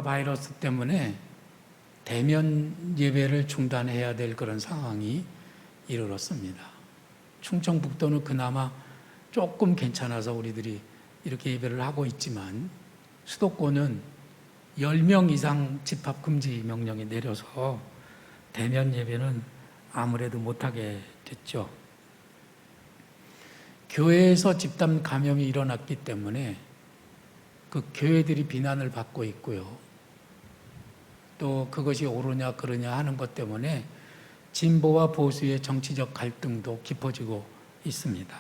바이러스 때문에 대면 예배를 중단해야 될 그런 상황이 이르렀습니다. 충청북도는 그나마 조금 괜찮아서 우리들이 이렇게 예배를 하고 있지만 수도권은 10명 이상 집합 금지 명령이 내려서 대면 예배는 아무래도 못하게 됐죠. 교회에서 집단 감염이 일어났기 때문에 그 교회들이 비난을 받고 있고요. 또 그것이 옳으냐 그르냐 하는 것 때문에 진보와 보수의 정치적 갈등도 깊어지고 있습니다.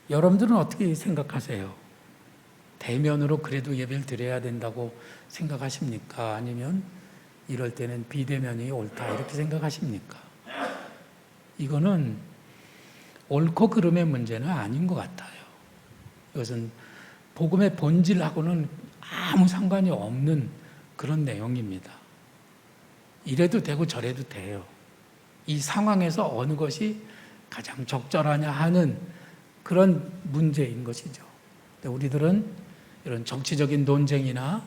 여러분들은 어떻게 생각하세요? 대면으로 그래도 예배를 드려야 된다고 생각하십니까? 아니면 이럴 때는 비대면이 옳다 이렇게 생각하십니까? 이거는 옳고 그름의 문제는 아닌 것 같아요. 이것은 복음의 본질하고는 아무 상관이 없는 그런 내용입니다. 이래도 되고 저래도 돼요. 이 상황에서 어느 것이 가장 적절하냐 하는 그런 문제인 것이죠. 우리들은 이런 정치적인 논쟁이나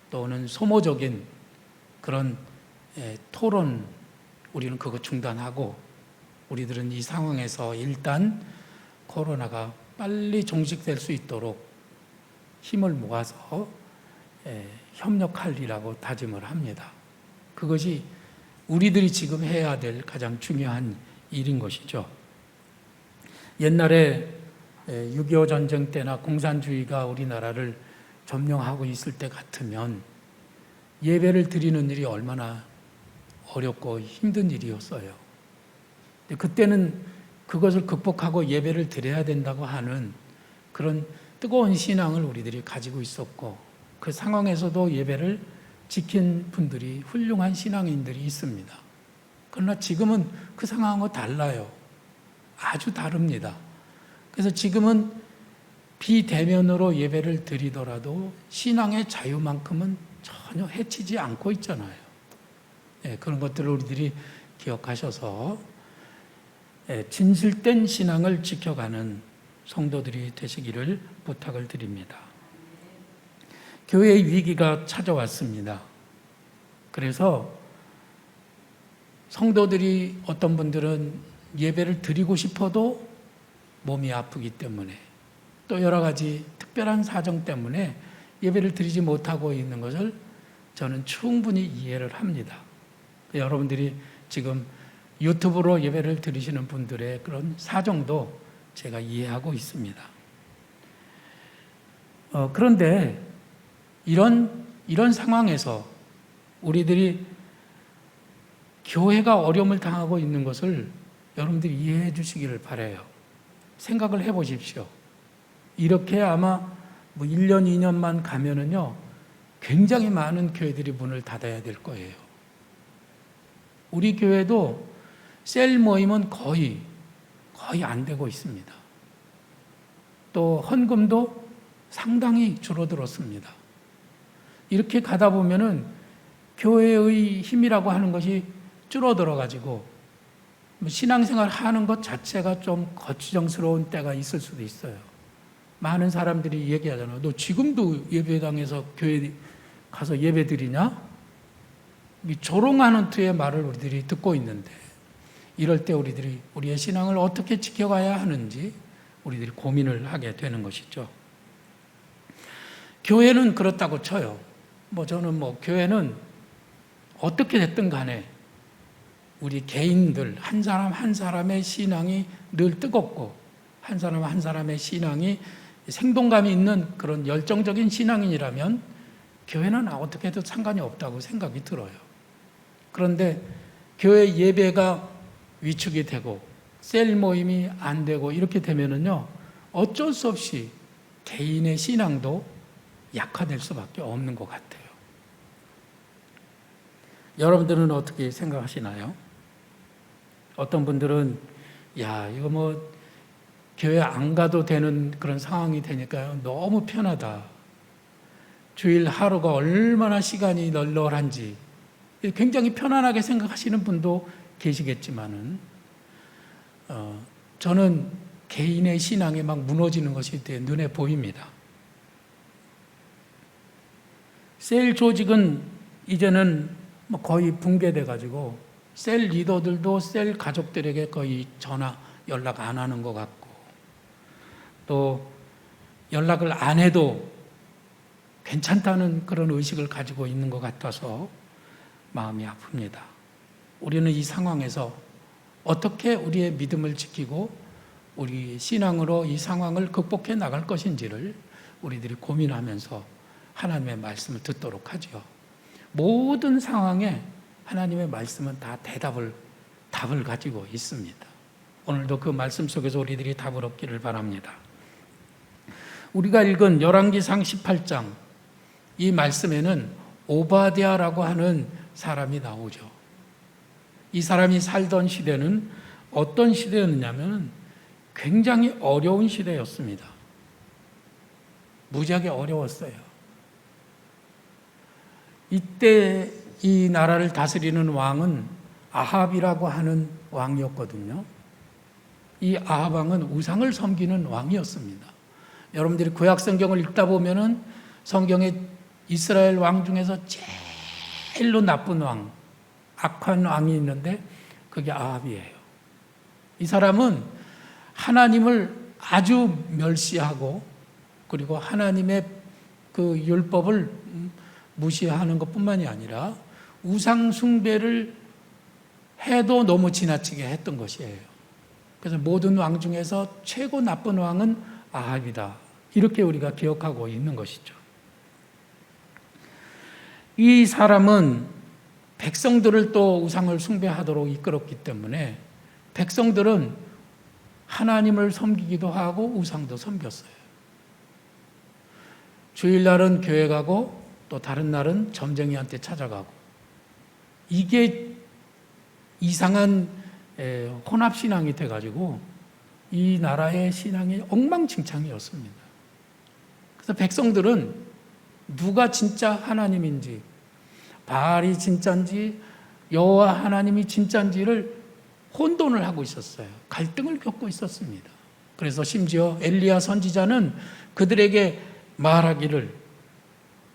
또는 소모적인 그런 토론, 우리는 그거 중단하고 우리들은 이 상황에서 일단 코로나가 빨리 종식될 수 있도록 힘을 모아서 협력하리라고 다짐을 합니다. 그것이 우리들이 지금 해야 될 가장 중요한 일인 것이죠. 옛날에 6.25 전쟁 때나 공산주의가 우리나라를 점령하고 있을 때 같으면 예배를 드리는 일이 얼마나 어렵고 힘든 일이었어요. 그때는 그것을 극복하고 예배를 드려야 된다고 하는 그런 뜨거운 신앙을 우리들이 가지고 있었고 그 상황에서도 예배를 지킨 분들이 훌륭한 신앙인들이 있습니다. 그러나 지금은 그 상황하고 달라요. 아주 다릅니다. 그래서 지금은 비대면으로 예배를 드리더라도 신앙의 자유만큼은 전혀 해치지 않고 있잖아요. 그런 것들을 우리들이 기억하셔서 진실된 신앙을 지켜가는 성도들이 되시기를 부탁을 드립니다. 교회의 위기가 찾아왔습니다. 그래서 성도들이 어떤 분들은 예배를 드리고 싶어도 몸이 아프기 때문에 또 여러 가지 특별한 사정 때문에 예배를 드리지 못하고 있는 것을 저는 충분히 이해를 합니다. 여러분들이 지금 유튜브로 예배를 드리시는 분들의 그런 사정도 제가 이해하고 있습니다. 그런데 이런 상황에서 우리들이 교회가 어려움을 당하고 있는 것을 여러분들이 이해해 주시기를 바라요. 생각을 해 보십시오. 이렇게 아마 1년, 2년만 가면은요, 굉장히 많은 교회들이 문을 닫아야 될 거예요. 우리 교회도 셀 모임은 거의 안 되고 있습니다. 또 헌금도 상당히 줄어들었습니다. 이렇게 가다 보면은 교회의 힘이라고 하는 것이 줄어들어가지고 신앙생활 하는 것 자체가 좀 거추장스러운 때가 있을 수도 있어요. 많은 사람들이 얘기하잖아요. 너 지금도 예배당에서 교회 가서 예배 드리냐? 조롱하는 투의 말을 우리들이 듣고 있는데 이럴 때 우리들이 우리의 신앙을 어떻게 지켜가야 하는지 우리들이 고민을 하게 되는 것이죠. 교회는 그렇다고 쳐요. 저는 교회는 어떻게 됐든 간에 우리 개인들 한 사람 한 사람의 신앙이 늘 뜨겁고 한 사람 한 사람의 신앙이 생동감이 있는 그런 열정적인 신앙인이라면 교회는 어떻게 해도 상관이 없다고 생각이 들어요. 그런데 교회 예배가 위축이 되고 셀 모임이 안 되고 이렇게 되면은요, 어쩔 수 없이 개인의 신앙도 약화될 수밖에 없는 것 같아요. 여러분들은 어떻게 생각하시나요? 어떤 분들은 이거 교회 안 가도 되는 그런 상황이 되니까요, 너무 편하다. 주일 하루가 얼마나 시간이 널널한지 굉장히 편안하게 생각하시는 분도 계시겠지만은 저는 개인의 신앙이 막 무너지는 것이 눈에 보입니다. 셀 조직은 이제는 뭐 거의 붕괴돼 가지고 셀 리더들도 셀 가족들에게 거의 전화 연락 안 하는 것 같고, 또 연락을 안 해도 괜찮다는 그런 의식을 가지고 있는 것 같아서 마음이 아픕니다. 우리는 이 상황에서 어떻게 우리의 믿음을 지키고 우리 신앙으로 이 상황을 극복해 나갈 것인지를 우리들이 고민하면서 하나님의 말씀을 듣도록 하죠. 모든 상황에 하나님의 말씀은 다 답을 가지고 있습니다. 오늘도 그 말씀 속에서 우리들이 답을 얻기를 바랍니다. 우리가 읽은 열왕기상 18장, 이 말씀에는 오바댜라고 하는 사람이 나오죠. 이 사람이 살던 시대는 어떤 시대였냐면 굉장히 어려운 시대였습니다. 무지하게 어려웠어요. 이때 이 나라를 다스리는 왕은 아합이라고 하는 왕이었거든요. 이 아합 왕은 우상을 섬기는 왕이었습니다. 여러분들이 구약 성경을 읽다 보면은 성경에 이스라엘 왕 중에서 제일로 나쁜 왕, 악한 왕이 있는데 그게 아합이에요. 이 사람은 하나님을 아주 멸시하고 그리고 하나님의 그 율법을 무시하는 것뿐만이 아니라 우상 숭배를 해도 너무 지나치게 했던 것이에요. 그래서 모든 왕 중에서 최고 나쁜 왕은 아합이다. 이렇게 우리가 기억하고 있는 것이죠. 이 사람은 백성들을 또 우상을 숭배하도록 이끌었기 때문에 백성들은 하나님을 섬기기도 하고 우상도 섬겼어요. 주일날은 교회 가고 또 다른 날은 점쟁이한테 찾아가고, 이게 이상한 혼합신앙이 돼가지고 이 나라의 신앙이 엉망진창이었습니다. 그래서 백성들은 누가 진짜 하나님인지, 바알이 진짜인지 여호와 하나님이 진짜인지를 혼돈을 하고 있었어요. 갈등을 겪고 있었습니다. 그래서 심지어 엘리야 선지자는 그들에게 말하기를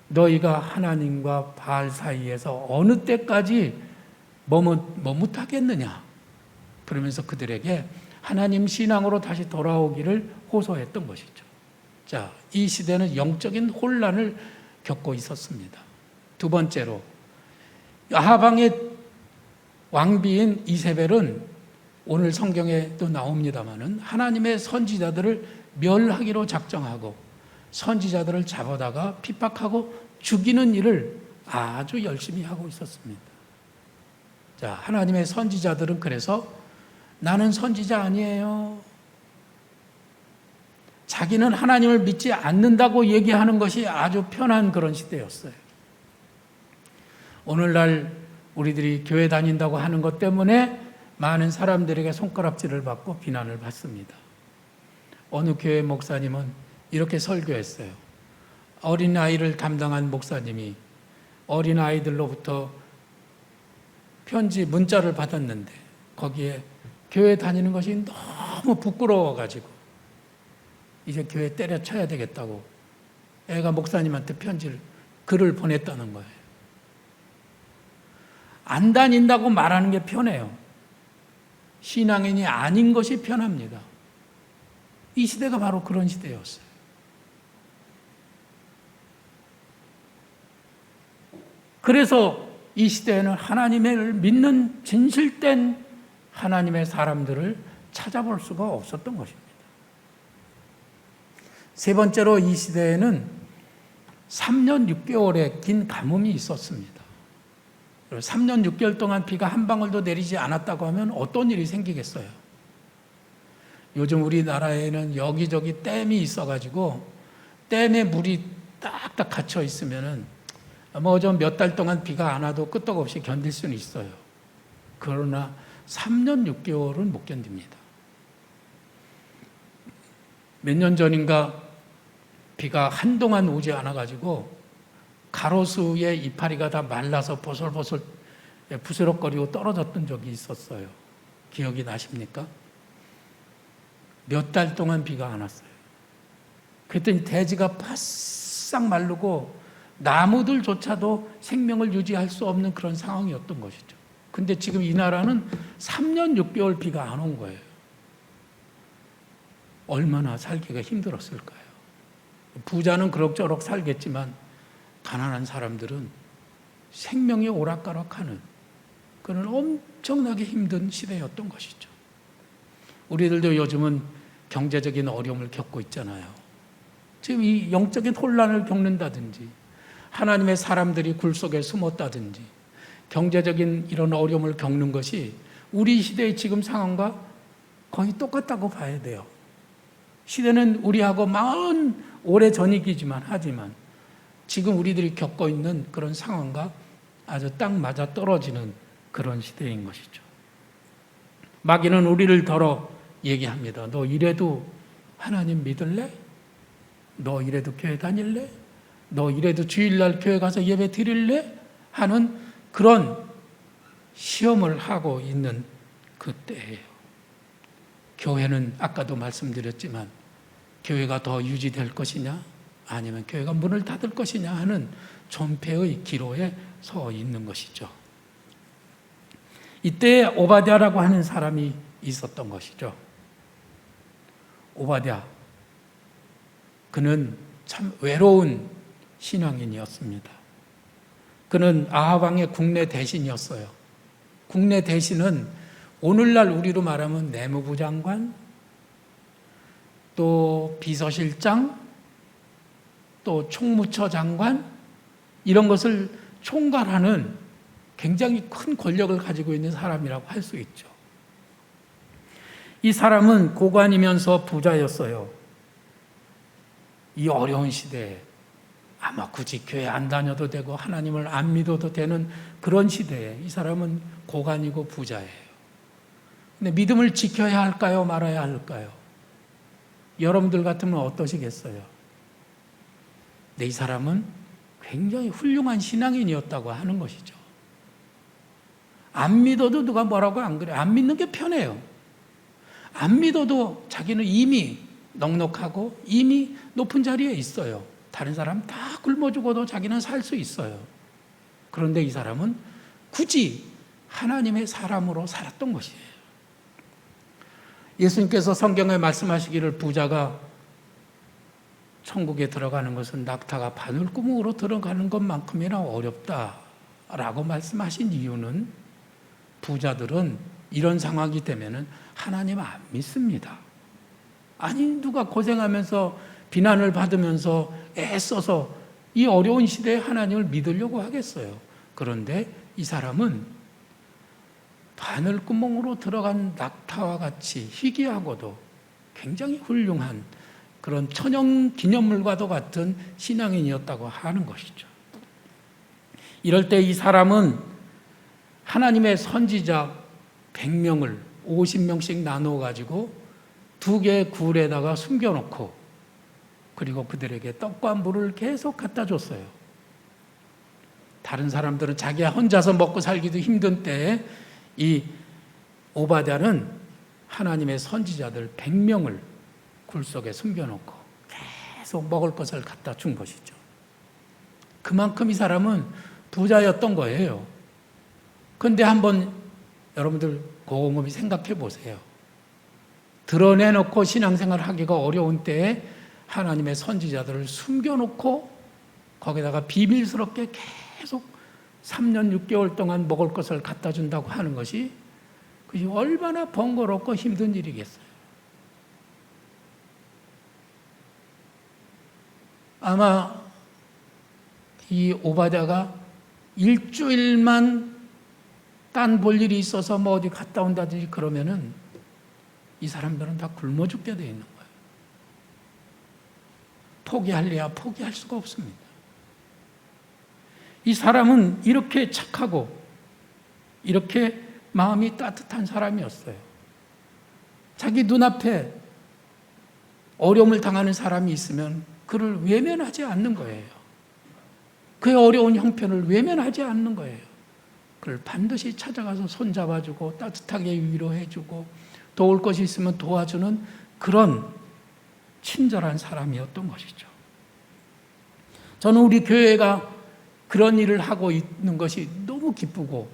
너희가 하나님과 바알 사이에서 어느 때까지 머뭇하겠느냐, 그러면서 그들에게 하나님 신앙으로 다시 돌아오기를 호소했던 것이죠. 자, 이 시대는 영적인 혼란을 겪고 있었습니다. 두 번째로 아합 왕의 왕비인 이세벨은 오늘 성경에도 나옵니다마는 하나님의 선지자들을 멸하기로 작정하고 선지자들을 잡아다가 핍박하고 죽이는 일을 아주 열심히 하고 있었습니다. 자, 하나님의 선지자들은 그래서 나는 선지자 아니에요, 자기는 하나님을 믿지 않는다고 얘기하는 것이 아주 편한 그런 시대였어요. 오늘날 우리들이 교회 다닌다고 하는 것 때문에 많은 사람들에게 손가락질을 받고 비난을 받습니다. 어느 교회 목사님은 이렇게 설교했어요. 어린아이를 담당한 목사님이 어린아이들로부터 편지, 문자를 받았는데 거기에 교회 다니는 것이 너무 부끄러워가지고 이제 교회 때려쳐야 되겠다고 애가 목사님한테 글을 보냈다는 거예요. 안 다닌다고 말하는 게 편해요. 신앙인이 아닌 것이 편합니다. 이 시대가 바로 그런 시대였어요. 그래서 이 시대에는 하나님을 믿는 진실된 하나님의 사람들을 찾아볼 수가 없었던 것입니다. 세 번째로 이 시대에는 3년 6개월의 긴 가뭄이 있었습니다. 3년 6개월 동안 비가 한 방울도 내리지 않았다고 하면 어떤 일이 생기겠어요? 요즘 우리나라에는 여기저기 댐이 있어가지고 댐에 물이 딱딱 갇혀 있으면은 뭐 좀 몇 달 동안 비가 안 와도 끄떡없이 견딜 수는 있어요. 그러나 3년 6개월은 못 견딥니다. 몇 년 전인가 비가 한동안 오지 않아가지고 가로수의 이파리가 다 말라서 보슬보슬 부스럭거리고 떨어졌던 적이 있었어요. 기억이 나십니까? 몇 달 동안 비가 안 왔어요. 그랬더니 대지가 바싹 마르고 나무들조차도 생명을 유지할 수 없는 그런 상황이었던 것이죠. 근데 지금 이 나라는 3년 6개월 비가 안 온 거예요. 얼마나 살기가 힘들었을까요? 부자는 그럭저럭 살겠지만 가난한 사람들은 생명이 오락가락하는 그런 엄청나게 힘든 시대였던 것이죠. 우리들도 요즘은 경제적인 어려움을 겪고 있잖아요. 지금 이 영적인 혼란을 겪는다든지 하나님의 사람들이 굴 속에 숨었다든지 경제적인 이런 어려움을 겪는 것이 우리 시대의 지금 상황과 거의 똑같다고 봐야 돼요. 시대는 우리하고 많은 오래 전이기지만 하지만 지금 우리들이 겪고 있는 그런 상황과 아주 딱 맞아 떨어지는 그런 시대인 것이죠. 마귀는 우리를 더러 얘기합니다. 너 이래도 하나님 믿을래? 너 이래도 교회 다닐래? 너 이래도 주일날 교회 가서 예배 드릴래? 하는 그런 시험을 하고 있는 그때예요. 교회는 아까도 말씀드렸지만 교회가 더 유지될 것이냐 아니면 교회가 문을 닫을 것이냐 하는 존폐의 기로에 서 있는 것이죠. 이때 오바댜라고 하는 사람이 있었던 것이죠. 오바댜, 그는 참 외로운 신앙인이었습니다. 그는 아합 왕의 국내 대신이었어요. 국내 대신은 오늘날 우리로 말하면 내무부 장관, 또 비서실장, 또 총무처 장관, 이런 것을 총괄하는 굉장히 큰 권력을 가지고 있는 사람이라고 할 수 있죠. 이 사람은 고관이면서 부자였어요. 이 어려운 시대에 아마 굳이 교회 안 다녀도 되고 하나님을 안 믿어도 되는 그런 시대에 이 사람은 고관이고 부자예요. 근데 믿음을 지켜야 할까요? 말아야 할까요? 여러분들 같으면 어떠시겠어요? 근데 이 사람은 굉장히 훌륭한 신앙인이었다고 하는 것이죠. 안 믿어도 누가 뭐라고 안 그래. 안 믿는 게 편해요. 안 믿어도 자기는 이미 넉넉하고 이미 높은 자리에 있어요. 다른 사람 다 굶어 죽어도 자기는 살 수 있어요. 그런데 이 사람은 굳이 하나님의 사람으로 살았던 것이에요. 예수님께서 성경에 말씀하시기를 부자가 천국에 들어가는 것은 낙타가 바늘구멍으로 들어가는 것만큼이나 어렵다라고 말씀하신 이유는 부자들은 이런 상황이 되면은 하나님 안 믿습니다. 아니 누가 고생하면서 비난을 받으면서 애써서 이 어려운 시대에 하나님을 믿으려고 하겠어요. 그런데 이 사람은 바늘구멍으로 들어간 낙타와 같이 희귀하고도 굉장히 훌륭한 그런 천연 기념물과도 같은 신앙인이었다고 하는 것이죠. 이럴 때 이 사람은 하나님의 선지자 100명을 50명씩 나누어 가지고 2개의 굴에다가 숨겨놓고 그리고 그들에게 떡과 물을 계속 갖다 줬어요. 다른 사람들은 자기가 혼자서 먹고 살기도 힘든 때에 이 오바댜는 하나님의 선지자들 100명을 굴 속에 숨겨놓고 계속 먹을 것을 갖다 준 것이죠. 그만큼 이 사람은 부자였던 거예요. 그런데 한번 여러분들 곰곰이 생각해 보세요. 드러내놓고 신앙생활 하기가 어려운 때에 하나님의 선지자들을 숨겨놓고 거기다가 비밀스럽게 계속 3년 6개월 동안 먹을 것을 갖다 준다고 하는 것이 그것이 얼마나 번거롭고 힘든 일이겠어요. 아마 이 오바댜가 일주일만 딴 볼 일이 있어서 뭐 어디 갔다 온다든지 그러면은 이 사람들은 다 굶어 죽게 돼 있는 거예요. 포기할래야 포기할 수가 없습니다. 이 사람은 이렇게 착하고 이렇게 마음이 따뜻한 사람이었어요. 자기 눈앞에 어려움을 당하는 사람이 있으면 그를 외면하지 않는 거예요. 그의 어려운 형편을 외면하지 않는 거예요. 그를 반드시 찾아가서 손잡아주고 따뜻하게 위로해주고 도울 것이 있으면 도와주는 그런 친절한 사람이었던 것이죠. 저는 우리 교회가 그런 일을 하고 있는 것이 너무 기쁘고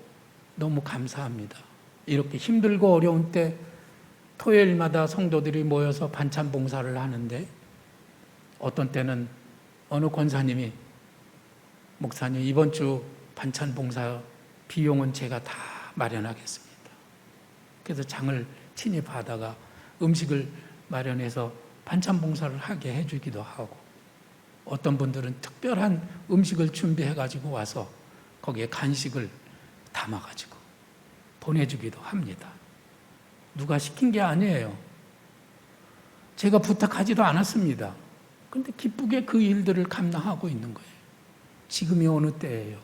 너무 감사합니다. 이렇게 힘들고 어려운 때 토요일마다 성도들이 모여서 반찬 봉사를 하는데, 어떤 때는 어느 권사님이 목사님 이번 주 반찬 봉사 비용은 제가 다 마련하겠습니다. 그래서 장을 친히 받아가 음식을 마련해서 반찬 봉사를 하게 해주기도 하고, 어떤 분들은 특별한 음식을 준비해가지고 와서 거기에 간식을 담아가지고 보내주기도 합니다. 누가 시킨 게 아니에요. 제가 부탁하지도 않았습니다. 그런데 기쁘게 그 일들을 감당하고 있는 거예요. 지금이 어느 때예요.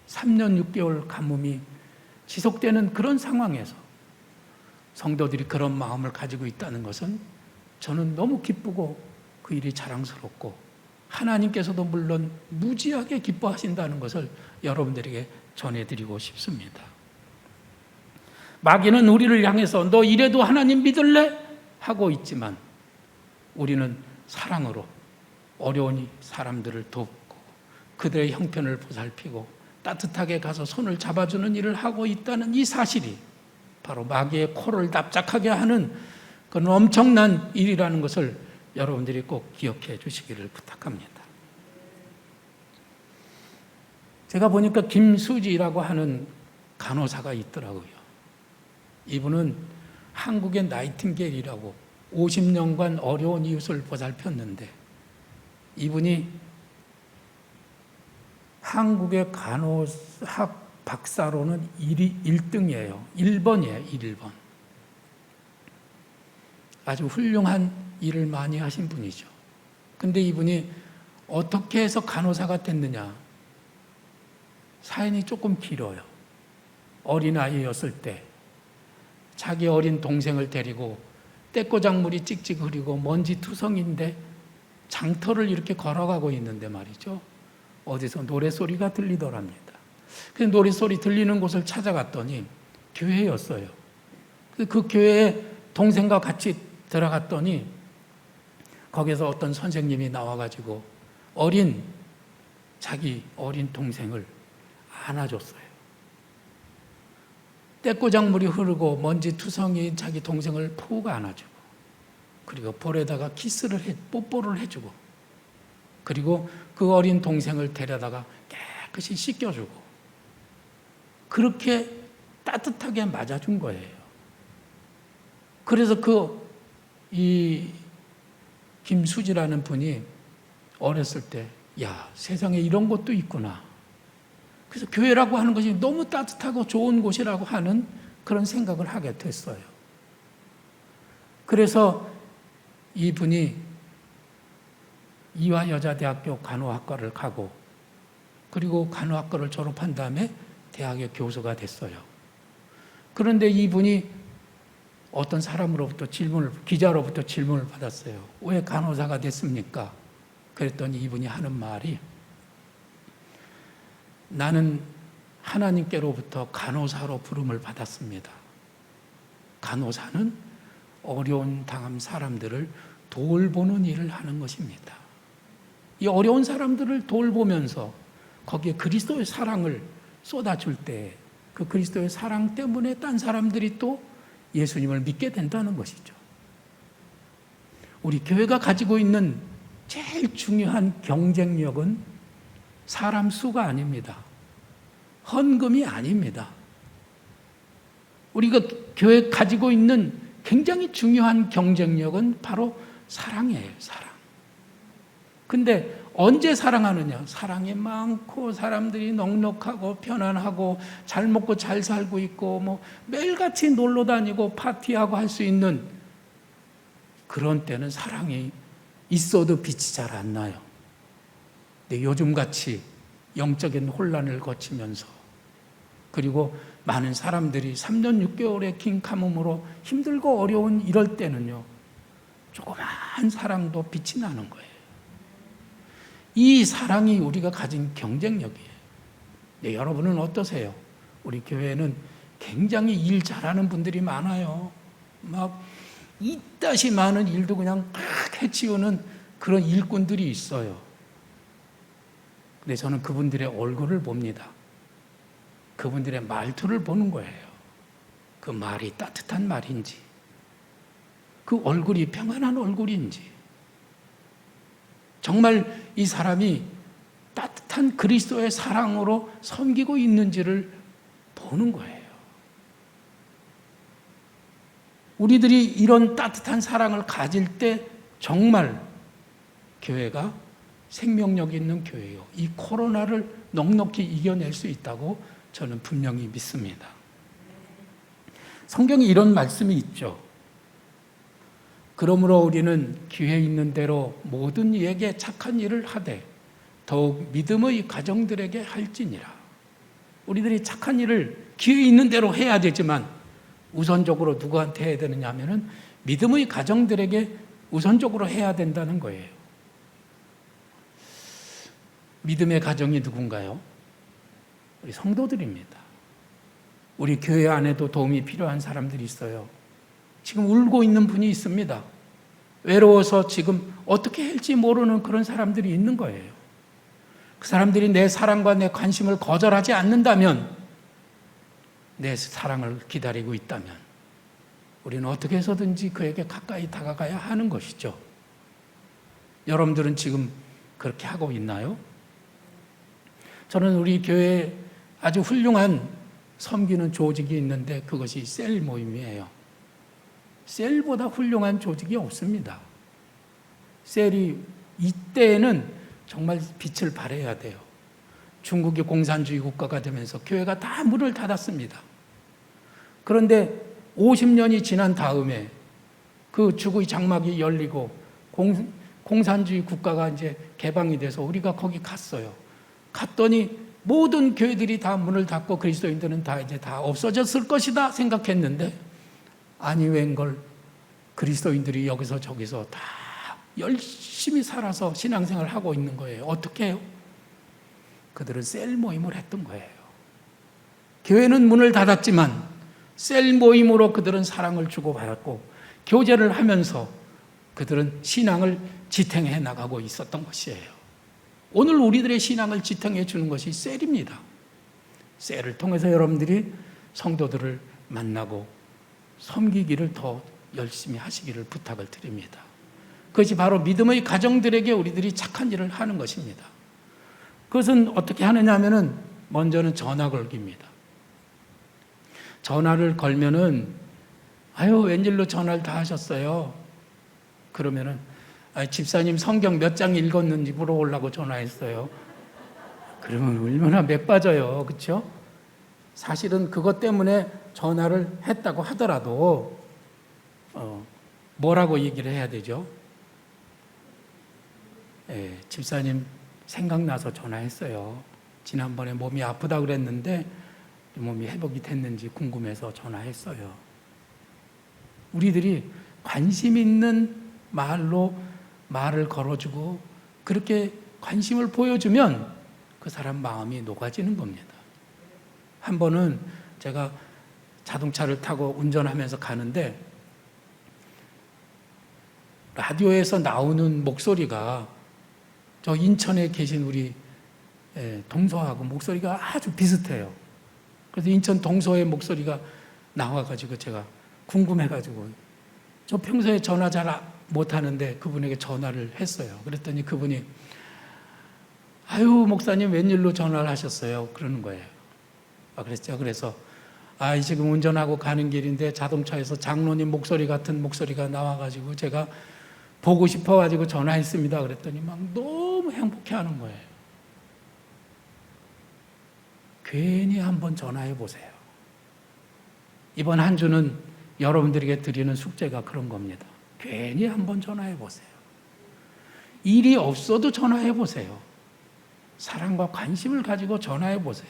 3년 6개월 가뭄이 지속되는 그런 상황에서 성도들이 그런 마음을 가지고 있다는 것은 저는 너무 기쁘고 그 일이 자랑스럽고, 하나님께서도 물론 무지하게 기뻐하신다는 것을 여러분들에게 전해드리고 싶습니다. 마귀는 우리를 향해서 너 이래도 하나님 믿을래? 하고 있지만, 우리는 사랑으로 어려운 사람들을 돕고 그들의 형편을 보살피고 따뜻하게 가서 손을 잡아주는 일을 하고 있다는 이 사실이 바로 마귀의 코를 납작하게 하는 그런 엄청난 일이라는 것을 여러분들이 꼭 기억해 주시기를 부탁합니다. 제가 보니까 김수지라고 하는 간호사가 있더라고요. 이분은 한국의 나이팅게일이라고 50년간 어려운 이웃을 보살폈는데, 이분이 한국의 간호학 박사로는 1등이에요. 1번이에요. 1번. 아주 훌륭한 일을 많이 하신 분이죠. 근데 이분이 어떻게 해서 간호사가 됐느냐? 사연이 조금 길어요. 어린아이였을 때 자기 어린 동생을 데리고 떼꼬작물이 찍찍 흐리고 먼지 투성인데 장터를 이렇게 걸어가고 있는데 말이죠, 어디서 노래소리가 들리더랍니다. 그 노래소리 들리는 곳을 찾아갔더니 교회였어요. 그 교회에 동생과 같이 들어갔더니 거기서 어떤 선생님이 나와가지고 자기 어린 동생을 안아줬어요. 떼꼬작물이 흐르고 먼지 투성이인 자기 동생을 푹 안아주고, 그리고 볼에다가 뽀뽀를 해주고, 그리고 그 어린 동생을 데려다가 깨끗이 씻겨주고, 그렇게 따뜻하게 맞아준 거예요. 그래서 이 김수지라는 분이 어렸을 때, 야, 세상에 이런 것도 있구나. 그래서 교회라고 하는 것이 너무 따뜻하고 좋은 곳이라고 하는 그런 생각을 하게 됐어요. 그래서 이분이 이화여자대학교 간호학과를 가고, 그리고 간호학과를 졸업한 다음에 대학의 교수가 됐어요. 그런데 이분이 어떤 사람으로부터 기자로부터 질문을 받았어요. 왜 간호사가 됐습니까? 그랬더니 이분이 하는 말이, 나는 하나님께로부터 간호사로 부름을 받았습니다. 간호사는 어려운 당한 사람들을 돌보는 일을 하는 것입니다. 이 어려운 사람들을 돌보면서 거기에 그리스도의 사랑을 쏟아줄 때 그 그리스도의 사랑 때문에 딴 사람들이 또 예수님을 믿게 된다는 것이죠. 우리 교회가 가지고 있는 제일 중요한 경쟁력은 사람 수가 아닙니다. 헌금이 아닙니다. 우리가 교회 가지고 있는 굉장히 중요한 경쟁력은 바로 사랑이에요. 사랑. 근데 언제 사랑하느냐? 사랑이 많고 사람들이 넉넉하고 편안하고 잘 먹고 잘 살고 있고 매일같이 놀러 다니고 파티하고 할 수 있는 그런 때는 사랑이 있어도 빛이 잘 안 나요. 근데 요즘같이 영적인 혼란을 거치면서, 그리고 많은 사람들이 3년 6개월의 긴 가뭄으로 힘들고 어려운 이럴 때는요, 조그마한 사랑도 빛이 나는 거예요. 이 사랑이 우리가 가진 경쟁력이에요. 네, 여러분은 어떠세요? 우리 교회는 굉장히 일 잘하는 분들이 많아요. 막 이따시 많은 일도 그냥 막 해치우는 그런 일꾼들이 있어요. 근데 저는 그분들의 얼굴을 봅니다. 그분들의 말투를 보는 거예요. 그 말이 따뜻한 말인지, 그 얼굴이 평안한 얼굴인지, 정말 이 사람이 따뜻한 그리스도의 사랑으로 섬기고 있는지를 보는 거예요. 우리들이 이런 따뜻한 사랑을 가질 때 정말 교회가 생명력 있는 교회요. 이 코로나를 넉넉히 이겨낼 수 있다고 저는 분명히 믿습니다. 성경에 이런 말씀이 있죠. 그러므로 우리는 기회 있는 대로 모든 이에게 착한 일을 하되 더욱 믿음의 가정들에게 할지니라. 우리들이 착한 일을 기회 있는 대로 해야 되지만 우선적으로 누구한테 해야 되느냐 하면은 믿음의 가정들에게 우선적으로 해야 된다는 거예요. 믿음의 가정이 누군가요? 우리 성도들입니다. 우리 교회 안에도 도움이 필요한 사람들이 있어요. 지금 울고 있는 분이 있습니다. 외로워서 지금 어떻게 할지 모르는 그런 사람들이 있는 거예요. 그 사람들이 내 사랑과 내 관심을 거절하지 않는다면, 내 사랑을 기다리고 있다면 우리는 어떻게 해서든지 그에게 가까이 다가가야 하는 것이죠. 여러분들은 지금 그렇게 하고 있나요? 저는 우리 교회에 아주 훌륭한 섬기는 조직이 있는데 그것이 셀 모임이에요. 셀보다 훌륭한 조직이 없습니다. 셀이 이때에는 정말 빛을 발해야 돼요. 중국이 공산주의 국가가 되면서 교회가 다 문을 닫았습니다. 그런데 50년이 지난 다음에 그 죽의 장막이 열리고 공산주의 국가가 이제 개방이 돼서 우리가 거기 갔어요. 갔더니 모든 교회들이 다 문을 닫고 그리스도인들은 다 이제 다 없어졌을 것이다 생각했는데, 아니 웬걸 그리스도인들이 여기서 저기서 다 열심히 살아서 신앙생활을 하고 있는 거예요. 어떻게 해요? 그들은 셀 모임을 했던 거예요. 교회는 문을 닫았지만 셀 모임으로 그들은 사랑을 주고받았고 교제를 하면서 그들은 신앙을 지탱해 나가고 있었던 것이에요. 오늘 우리들의 신앙을 지탱해 주는 것이 셀입니다. 셀을 통해서 여러분들이 성도들을 만나고 섬기기를 더 열심히 하시기를 부탁을 드립니다. 그것이 바로 믿음의 가정들에게 우리들이 착한 일을 하는 것입니다. 그것은 어떻게 하느냐 하면은 먼저는 전화 걸기입니다. 전화를 걸면은 아유 웬일로 전화를 다 하셨어요. 그러면은 집사님 성경 몇 장 읽었는지 물어보려고 전화했어요. 그러면 얼마나 맥 빠져요. 그렇죠? 사실은 그것 때문에 전화를 했다고 하더라도 뭐라고 얘기를 해야 되죠? 집사님 생각나서 전화했어요. 지난번에 몸이 아프다 그랬는데 몸이 회복이 됐는지 궁금해서 전화했어요. 우리들이 관심 있는 말로 말을 걸어주고 그렇게 관심을 보여주면 그 사람 마음이 녹아지는 겁니다. 한 번은 제가 자동차를 타고 운전하면서 가는데 라디오에서 나오는 목소리가 저 인천에 계신 우리 동서하고 목소리가 아주 비슷해요. 그래서 인천 동서의 목소리가 나와가지고 제가 궁금해가지고, 저 평소에 전화 잘 못하는데 그분에게 전화를 했어요. 그랬더니 그분이 아유 목사님 웬일로 전화를 하셨어요? 그러는 거예요. 그랬죠. 그래서 지금 운전하고 가는 길인데 자동차에서 장로님 목소리 같은 목소리가 나와가지고 제가 보고 싶어가지고 전화했습니다. 그랬더니 막 너무 행복해하는 거예요. 괜히 한번 전화해 보세요. 이번 한 주는 여러분들에게 드리는 숙제가 그런 겁니다. 괜히 한번 전화해 보세요. 일이 없어도 전화해 보세요. 사랑과 관심을 가지고 전화해 보세요.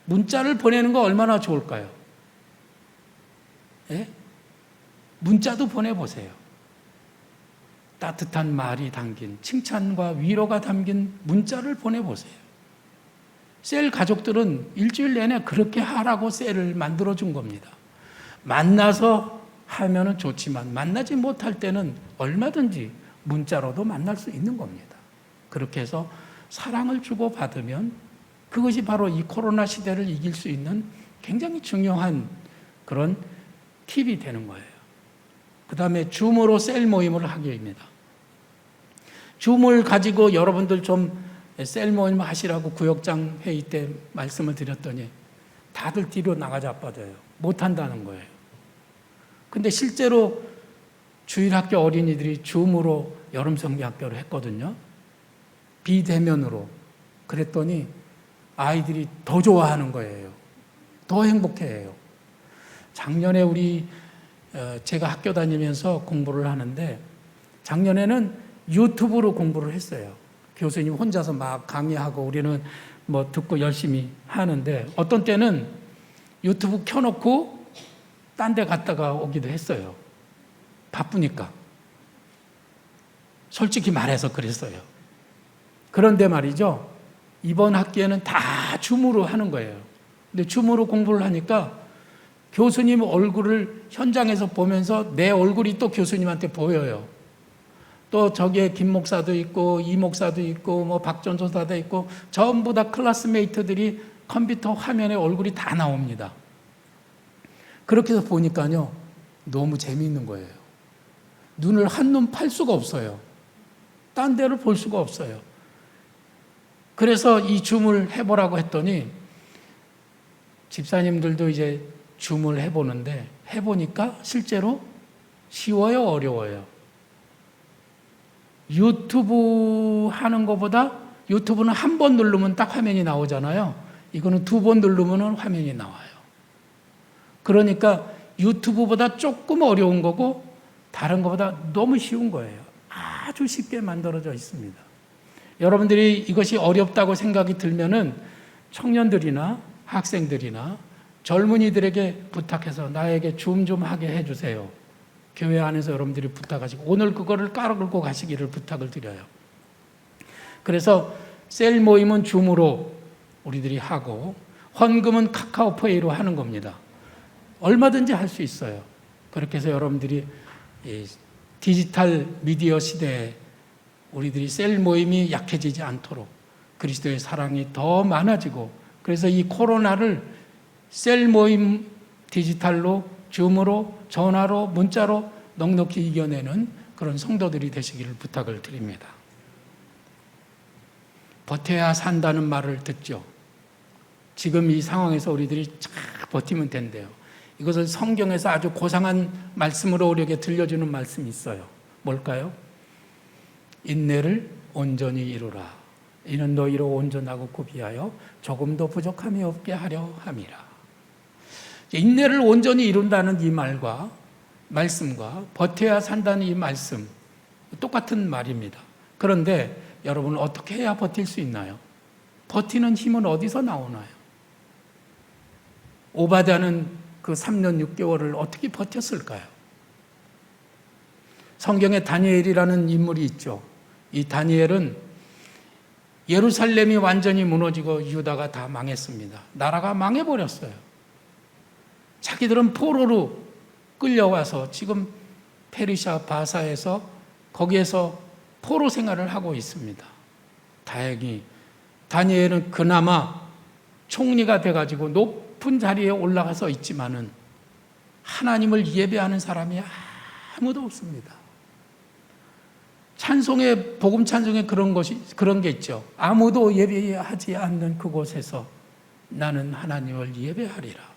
문자를 보내는 거 얼마나 좋을까요? 예? 문자도 보내보세요. 따뜻한 말이 담긴 칭찬과 위로가 담긴 문자를 보내보세요. 셀 가족들은 일주일 내내 그렇게 하라고 셀을 만들어준 겁니다. 만나서 하면은 좋지만 만나지 못할 때는 얼마든지 문자로도 만날 수 있는 겁니다. 그렇게 해서 사랑을 주고받으면 그것이 바로 이 코로나 시대를 이길 수 있는 굉장히 중요한 그런 팁이 되는 거예요. 그 다음에 줌으로 셀 모임을 하기입니다. 줌을 가지고 여러분들 좀 셀 모임 하시라고 구역장 회의 때 말씀을 드렸더니 다들 뒤로 나가자 빠져요. 못한다는 거예요. 근데 실제로 주일학교 어린이들이 줌으로 여름성경학교를 했거든요. 비대면으로. 그랬더니 아이들이 더 좋아하는 거예요. 더 행복해해요. 작년에 제가 학교 다니면서 공부를 하는데 작년에는 유튜브로 공부를 했어요. 교수님 혼자서 막 강의하고 우리는 뭐 듣고 열심히 하는데 어떤 때는 유튜브 켜놓고 딴 데 갔다가 오기도 했어요. 바쁘니까. 솔직히 말해서 그랬어요. 그런데 말이죠. 이번 학기에는 다 줌으로 하는 거예요. 근데 줌으로 공부를 하니까 교수님 얼굴을 현장에서 보면서 내 얼굴이 또 교수님한테 보여요. 또 저기에 김 목사도 있고 이 목사도 있고 뭐 박 전도사도 있고 전부 다 클래스메이트들이 컴퓨터 화면에 얼굴이 다 나옵니다. 그렇게 해서 보니까요. 너무 재미있는 거예요. 눈을 한눈 팔 수가 없어요. 딴 데를 볼 수가 없어요. 그래서 이 줌을 해보라고 했더니 집사님들도 이제 줌을 해보는데 해보니까 실제로 쉬워요, 어려워요? 유튜브 하는 것보다 유튜브는 한 번 누르면 딱 화면이 나오잖아요. 이거는 두 번 누르면 화면이 나와요. 그러니까 유튜브보다 조금 어려운 거고 다른 것보다 너무 쉬운 거예요. 아주 쉽게 만들어져 있습니다. 여러분들이 이것이 어렵다고 생각이 들면은 청년들이나 학생들이나 젊은이들에게 부탁해서 나에게 줌 좀 하게 해주세요. 교회 안에서 여러분들이 부탁하시고 오늘 그거를 깔아긁고 가시기를 부탁을 드려요. 그래서 셀 모임은 줌으로 우리들이 하고 헌금은 카카오페이로 하는 겁니다. 얼마든지 할 수 있어요. 그렇게 해서 여러분들이 이 디지털 미디어 시대에 우리들이 셀 모임이 약해지지 않도록 그리스도의 사랑이 더 많아지고 그래서 이 코로나를 셀 모임 디지털로 줌으로 전화로 문자로 넉넉히 이겨내는 그런 성도들이 되시기를 부탁을 드립니다. 버텨야 산다는 말을 듣죠. 지금 이 상황에서 우리들이 잘 버티면 된대요. 이것을 성경에서 아주 고상한 말씀으로 우리에게 들려주는 말씀이 있어요. 뭘까요? 인내를 온전히 이루라. 이는 너희로 온전하고 구비하여 조금도 부족함이 없게 하려 함이라. 인내를 온전히 이룬다는 이 말씀과 버텨야 산다는 이 말씀 똑같은 말입니다. 그런데 여러분 어떻게 해야 버틸 수 있나요? 버티는 힘은 어디서 나오나요? 오바댜는 그 3년 6개월을 어떻게 버텼을까요? 성경에 다니엘이라는 인물이 있죠. 이 다니엘은 예루살렘이 완전히 무너지고 유다가 다 망했습니다. 나라가 망해버렸어요. 자기들은 포로로 끌려와서 지금 페르시아 바사에서 거기에서 포로 생활을 하고 있습니다. 다행히 다니엘은 그나마 총리가 돼가지고 높은 자리에 올라가서 있지만은 하나님을 예배하는 사람이 아무도 없습니다. 찬송에 복음 찬송에 그런 게 있죠. 아무도 예배하지 않는 그곳에서 나는 하나님을 예배하리라.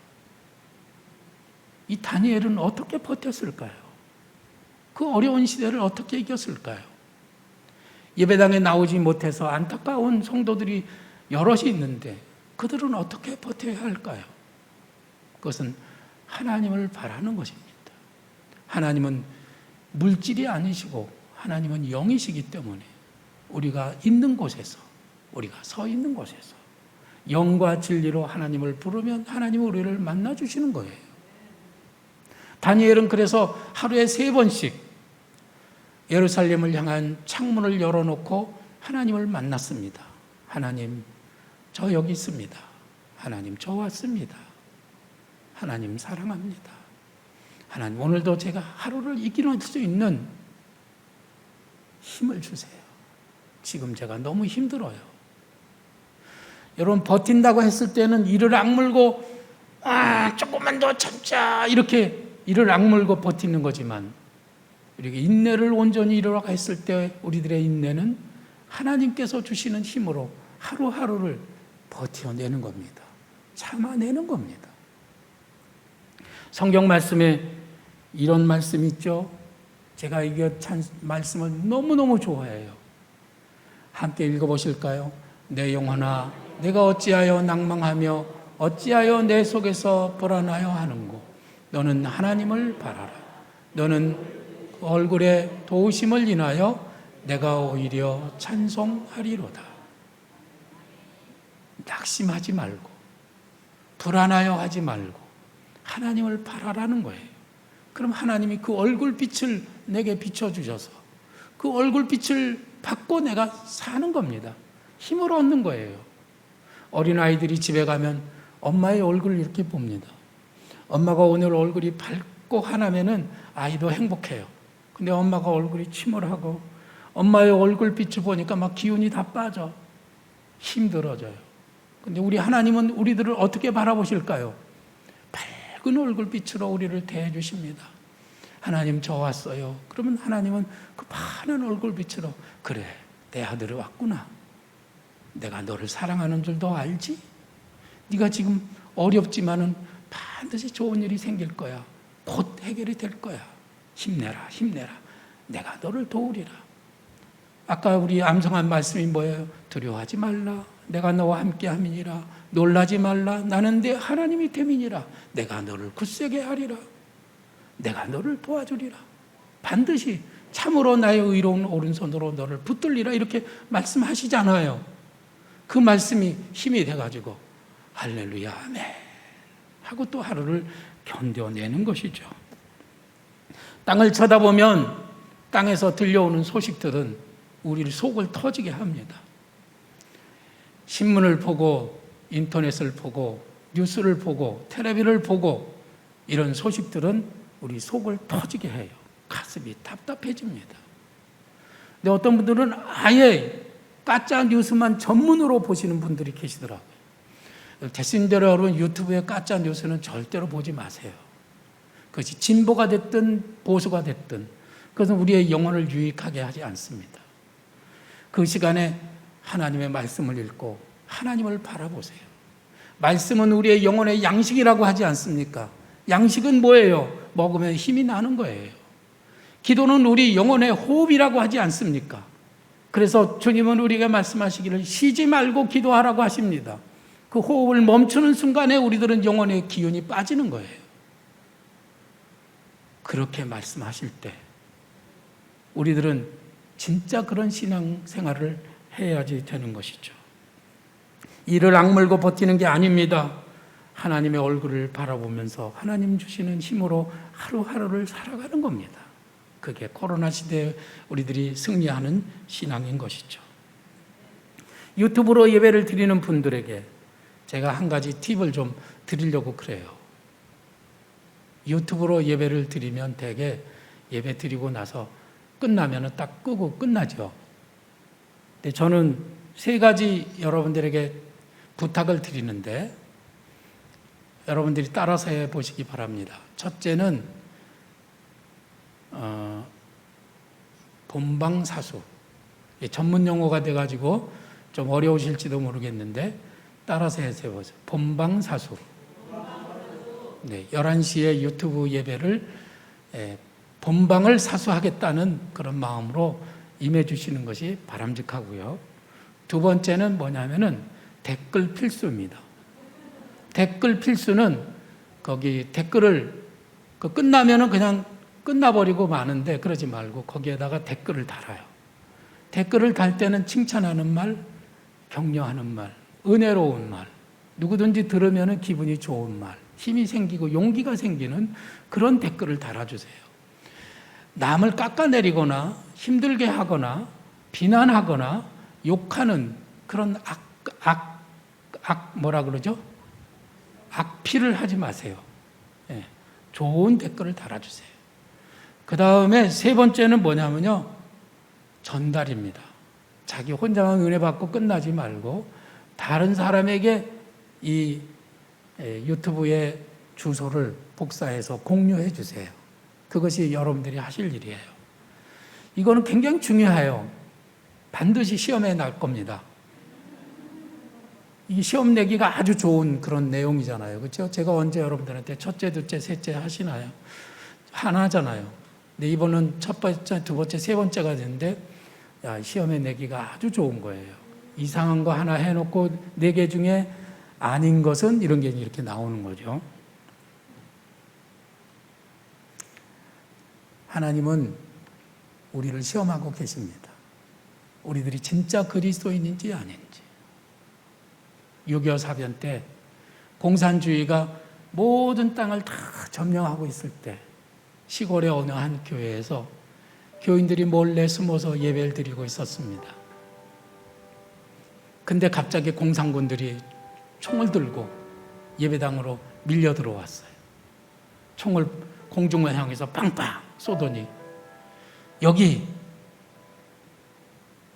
이 다니엘은 어떻게 버텼을까요? 그 어려운 시대를 어떻게 이겼을까요? 예배당에 나오지 못해서 안타까운 성도들이 여럿이 있는데 그들은 어떻게 버텨야 할까요? 그것은 하나님을 바라는 것입니다. 하나님은 물질이 아니시고 하나님은 영이시기 때문에 우리가 있는 곳에서 우리가 서 있는 곳에서 영과 진리로 하나님을 부르면 하나님은 우리를 만나주시는 거예요. 다니엘은 그래서 하루에 3번씩 예루살렘을 향한 창문을 열어놓고 하나님을 만났습니다. 하나님, 저 여기 있습니다. 하나님, 저 왔습니다. 하나님, 사랑합니다. 하나님, 오늘도 제가 하루를 이길 수 있는 힘을 주세요. 지금 제가 너무 힘들어요. 여러분 버틴다고 했을 때는 이를 악물고 조금만 더 참자 이렇게 이를 악물고 버티는 거지만 이렇게 인내를 온전히 이루라고 했을 때 우리들의 인내는 하나님께서 주시는 힘으로 하루하루를 버텨내는 겁니다. 참아내는 겁니다. 성경 말씀에 이런 말씀이 있죠. 제가 이 말씀을 너무너무 좋아해요. 함께 읽어보실까요? 내 영혼아 내가 어찌하여 낭망하며 어찌하여 내 속에서 불안하여 하는고 너는 하나님을 바라라. 너는 얼굴에 도우심을 인하여 내가 오히려 찬송하리로다. 낙심하지 말고 불안하여 하지 말고 하나님을 바라라는 거예요. 그럼 하나님이 그 얼굴빛을 내게 비춰주셔서 그 얼굴빛을 받고 내가 사는 겁니다. 힘을 얻는 거예요. 어린아이들이 집에 가면 엄마의 얼굴을 이렇게 봅니다. 엄마가 오늘 얼굴이 밝고 하나면은 아이도 행복해요. 근데 엄마가 얼굴이 침울하고 엄마의 얼굴빛을 보니까 막 기운이 다 빠져. 힘들어져요. 근데 우리 하나님은 우리들을 어떻게 바라보실까요? 밝은 얼굴빛으로 우리를 대해 주십니다. 하나님 저 왔어요. 그러면 하나님은 그 환한 얼굴빛으로 그래 내 아들이 왔구나. 내가 너를 사랑하는 줄도 알지? 네가 지금 어렵지만은 반드시 좋은 일이 생길 거야. 곧 해결이 될 거야. 힘내라 힘내라. 내가 너를 도우리라. 아까 우리 암송한 말씀이 뭐예요? 두려워하지 말라. 내가 너와 함께 함이니라. 놀라지 말라. 나는 내 하나님이 됨이니라. 내가 너를 굳세게 하리라. 내가 너를 도와주리라. 반드시 참으로 나의 의로운 오른손으로 너를 붙들리라. 이렇게 말씀하시잖아요. 그 말씀이 힘이 돼가지고 할렐루야 아멘 하고 또 하루를 견뎌내는 것이죠. 땅을 쳐다보면 땅에서 들려오는 소식들은 우리를 속을 터지게 합니다. 신문을 보고 인터넷을 보고 뉴스를 보고 텔레비를 보고 이런 소식들은 우리 속을 터지게 해요. 가슴이 답답해집니다. 근데 어떤 분들은 아예 가짜 뉴스만 전문으로 보시는 분들이 계시더라고요. 됐습니다 여러분, 유튜브의 가짜 뉴스는 절대로 보지 마세요. 그것이 진보가 됐든 보수가 됐든 그것은 우리의 영혼을 유익하게 하지 않습니다. 그 시간에 하나님의 말씀을 읽고 하나님을 바라보세요. 말씀은 우리의 영혼의 양식이라고 하지 않습니까? 양식은 뭐예요? 먹으면 힘이 나는 거예요. 기도는 우리 영혼의 호흡이라고 하지 않습니까? 그래서 주님은 우리에게 말씀하시기를 쉬지 말고 기도하라고 하십니다. 그 호흡을 멈추는 순간에 우리들은 영혼의 기운이 빠지는 거예요. 그렇게 말씀하실 때 우리들은 진짜 그런 신앙생활을 해야지 되는 것이죠. 이를 악물고 버티는 게 아닙니다. 하나님의 얼굴을 바라보면서 하나님 주시는 힘으로 하루하루를 살아가는 겁니다. 그게 코로나 시대에 우리들이 승리하는 신앙인 것이죠. 유튜브로 예배를 드리는 분들에게 제가 한 가지 팁을 좀 드리려고 그래요. 유튜브로 예배를 드리면 대개 예배 드리고 나서 끝나면 딱 끄고 끝나죠. 근데 저는 세 가지 여러분들에게 부탁을 드리는데 여러분들이 따라서 해보시기 바랍니다. 첫째는 본방사수. 전문 용어가 돼가지고 좀 어려우실지도 모르겠는데 따라서 해보세요. 본방사수. 네, 11시에 유튜브 예배를 본방을 사수하겠다는 그런 마음으로 임해 주시는 것이 바람직하고요. 두 번째는 뭐냐면은 댓글 필수입니다. 댓글 필수는 거기 댓글을 끝나면은 그냥 끝나버리고 마는데 그러지 말고 거기에다가 댓글을 달아요. 댓글을 달 때는 칭찬하는 말, 격려하는 말, 은혜로운 말, 누구든지 들으면 기분이 좋은 말, 힘이 생기고 용기가 생기는 그런 댓글을 달아주세요. 남을 깎아내리거나 힘들게 하거나 비난하거나 욕하는 그런 뭐라 그러죠? 악필을 하지 마세요. 네, 좋은 댓글을 달아주세요. 그 다음에 세 번째는 뭐냐면요, 전달입니다. 자기 혼자만 은혜 받고 끝나지 말고 다른 사람에게 이 유튜브의 주소를 복사해서 공유해 주세요. 그것이 여러분들이 하실 일이에요. 이거는 굉장히 중요해요. 반드시 시험에 날 겁니다. 이 시험 내기가 아주 좋은 그런 내용이잖아요. 그렇죠? 제가 언제 여러분들한테 첫째, 둘째, 셋째 하시나요? 하나잖아요. 근데 이번은 첫 번째, 두 번째, 세 번째가 됐는데 시험에 내기가 아주 좋은 거예요. 이상한 거 하나 해놓고 4개 중에 아닌 것은 이런 게 이렇게 나오는 거죠. 하나님은 우리를 시험하고 계십니다. 우리들이 진짜 그리스도인인지 아닌지. 6.25 사변 때 공산주의가 모든 땅을 다 점령하고 있을 때 시골의 어느 한 교회에서 교인들이 몰래 숨어서 예배를 드리고 있었습니다. 근데 갑자기 공산군들이 총을 들고 예배당으로 밀려 들어왔어요. 총을 공중을 향해서 빵빵 쏘더니 여기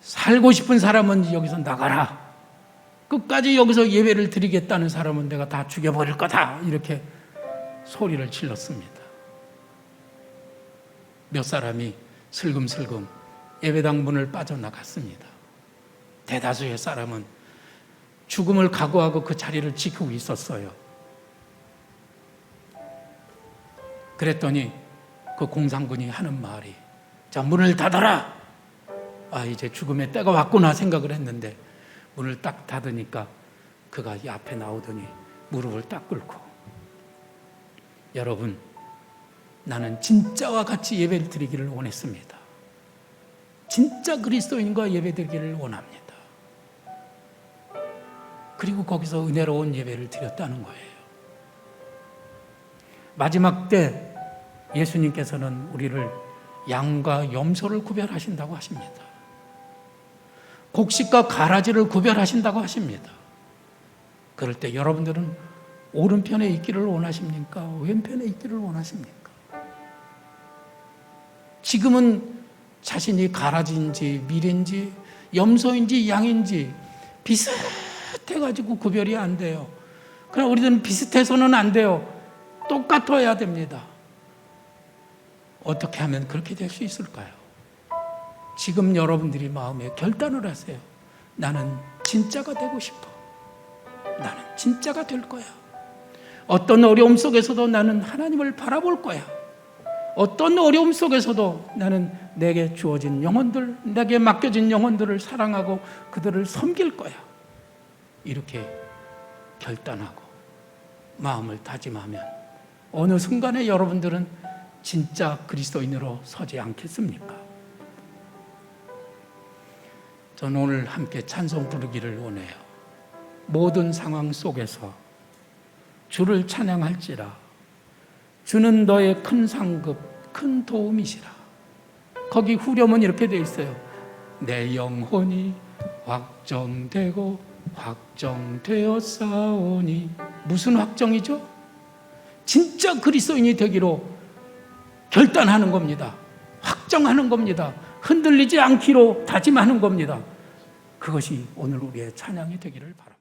살고 싶은 사람은 여기서 나가라. 끝까지 여기서 예배를 드리겠다는 사람은 내가 다 죽여버릴 거다. 이렇게 소리를 질렀습니다. 몇 사람이 슬금슬금 예배당 문을 빠져나갔습니다. 대다수의 사람은 죽음을 각오하고 그 자리를 지키고 있었어요. 그랬더니 그 공산군이 하는 말이 자, 문을 닫아라. 이제 죽음의 때가 왔구나 생각을 했는데 문을 딱 닫으니까 그가 이 앞에 나오더니 무릎을 딱 꿇고 여러분, 나는 진짜와 같이 예배를 드리기를 원했습니다. 진짜 그리스도인과 예배 드리기를 원합니다. 그리고 거기서 은혜로운 예배를 드렸다는 거예요. 마지막 때 예수님께서는 우리를 양과 염소를 구별하신다고 하십니다. 곡식과 가라지를 구별하신다고 하십니다. 그럴 때 여러분들은 오른편에 있기를 원하십니까? 왼편에 있기를 원하십니까? 지금은 자신이 가라지인지 밀인지 염소인지 양인지 비슷해가지고 구별이 안 돼요. 그러나 우리들은 비슷해서는 안 돼요. 똑같아야 됩니다. 어떻게 하면 그렇게 될 수 있을까요? 지금 여러분들이 마음에 결단을 하세요. 나는 진짜가 되고 싶어. 나는 진짜가 될 거야. 어떤 어려움 속에서도 나는 하나님을 바라볼 거야. 어떤 어려움 속에서도 나는 내게 주어진 영혼들, 내게 맡겨진 영혼들을 사랑하고 그들을 섬길 거야. 이렇게 결단하고 마음을 다짐하면 어느 순간에 여러분들은 진짜 그리스도인으로 서지 않겠습니까? 저는 오늘 함께 찬송 부르기를 원해요. 모든 상황 속에서 주를 찬양할지라. 주는 너의 큰 상급, 큰 도움이시라. 거기 후렴은 이렇게 되어 있어요. 내 영혼이 확정되고 확정되었사오니. 무슨 확정이죠? 진짜 그리스도인이 되기로 결단하는 겁니다. 확정하는 겁니다. 흔들리지 않기로 다짐하는 겁니다. 그것이 오늘 우리의 찬양이 되기를 바랍니다.